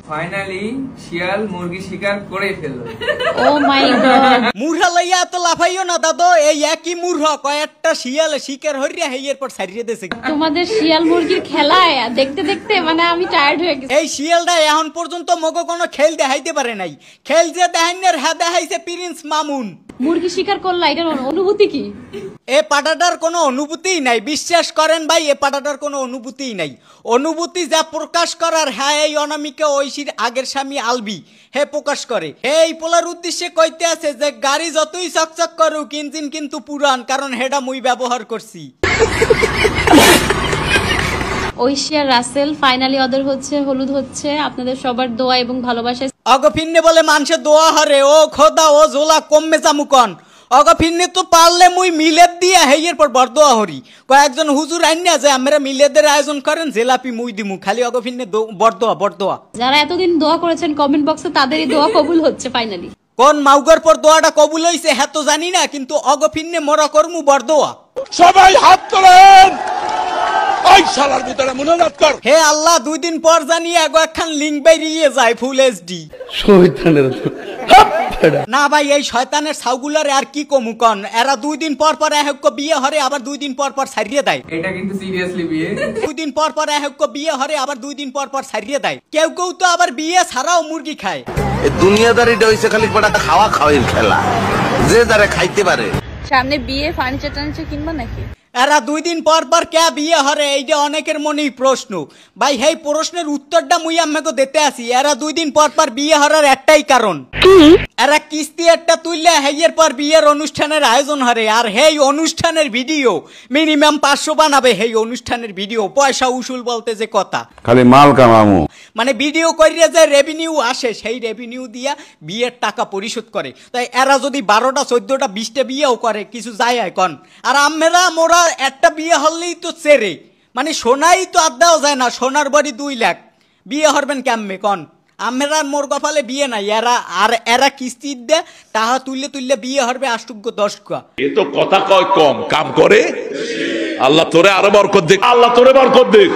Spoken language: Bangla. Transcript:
ফাইনালি শিয়াল মুরগি শিকার করে ফেললো। ও মাই গড, মুরহা লইয়া তো লাফাইও না দাদা, এই একই মুরহা কয়েকটা শিয়ালে শিকার হইয়া হেইয়ের পর ছাড়িয়ে দিয়েছে। তোমাদের শিয়াল মুরগির খেলায় দেখতে দেখতে মানে আমি টায়ার্ড হয়ে গেছি। এই শিয়ালটা এখন পর্যন্ত মগো কোনো খেল দেখাইতে পারে নাই। খেল যে দেখাইনের হ্যাঁ দেখাইছে প্রিন্স মামুন। মুরগি শিকার করলা, এটার অনুভূতি কি? এ পাটাটার কোনো অনুভূতিই নাই, বিশ্বাস করেন ভাই, এ পাটাটার কোনো অনুভূতিই নাই। অনুভূতি যা প্রকাশ করার হ্যাঁ এই অনামিকা ঐশীর আগের স্বামী আলবি হে প্রকাশ করে। এই পোলার উদ্দেশ্যে কইতে আছে যে গাড়ি যতই চকচক করুক ইঞ্জিন কিন্তু পুরান, কারণ হেডা মুই ব্যবহার করছি। ঐশী আর রাসেল ফাইনালি ওদের হচ্ছে হলুদ হচ্ছে আপনাদের সবার দোয়া এবং ভালোবাসা। অগফিন্নে বলে মানুষের দোয়া হরে, ও খোদা ও জোলা কমে জামুকন। অগফিন্নে তো পারলে মুই মিলেদ দিয়া হেইয়ের পর বরদোয়া হরি। কয়েকজন হুজুর আইনা যে আমরা মিলেদের আয়োজন করেন, জেলাপি মুই দিমু, খালি অগফিন্নে বরদোয়া বরদোয়া। যারা এতদিন দোয়া করেছেন কমেন্ট বক্সে তাদেরই দোয়া কবুল হচ্ছে ফাইনালি। কোন মাউগর পর দোয়াটা কবুল হইছে হ্যাঁ তো জানি না, কিন্তু অগফিন্নে মরা করমু বরদোয়া। সবাই হাত তোলেন। হে আল্লাহ, 2 দিন পর জানি একখান লিঙ্ক বাইরিয়ে যায় ফুল এইচডি। না ভাই, এই শয়তানের ছাউগুলার আর কি কমু কন, এরা 2 দিন পর পর এক বিয়ে হরে আবার 2 দিন পর পর ছাড়িয়ে দেয়। এটা কিন্তু সিরিয়াসলি বিয়ে। 2 দিন পর পর এক বিয়ে হরে আবার 2 দিন পর পর ছাড়িয়ে দেয়। কেউ কেউ তো আবার বিয়ে ছাড়াও মুরগি খায়। এই দুনিয়াদারিটা হইছে খালি বড় খাওয়া খাওয়ার খেলা, যে যারা খাইতে পারে। সামনে বিয়ে, ফার্নিচার টার্নিচার কিনবা নাকি? এরা 2 দিন পর পর কে বিয়ে হরে, এইটা অনেকের মনেই প্রশ্ন। ভাই এই প্রশ্নের উত্তরটা মুই আমাকে দিতে আসি। এরা 2 দিন পর পর বিয়ে হরার একটাই কারণ, এরা কিস্তি একটা তুললে হেইয়ের পর বিয়ের অনুষ্ঠানের আয়োজন হরে। আর হেই অনুষ্ঠানের ভিডিও মিনিমাম 500 বানাবে। হেই অনুষ্ঠানের ভিডিও পয়সা উসুল বলতে যে কথা, খালি মাল কামামু, মানে ভিডিও করিয়ে যে রেভিনিউ আসে সেই রেভিনিউ দিয়া বিয়ের টাকা পরিশোধ করে। তাই এরা যদি 12টা 14টা 20টা বিয়েও করে কিছু যায় কন। আর আমরা মোরা একটা বিয়ে হলেই তো চেরে, মানে সোনাই তো আদাও যায় না, সোনার বাড়ি 2 লাখ, বিয়ে হরবেন কেমনে কন। আমরা মোর কপালে বিয়ে নাই, এরা কিস্তি দে টাকা তুললে তুললে বিয়ে হরবে 8-10। এ তো কথা কয় কম, কাম করে। আল্লাহ তোরে আরো বরকত দিক, আল্লাহ তোরে বরকত দিক।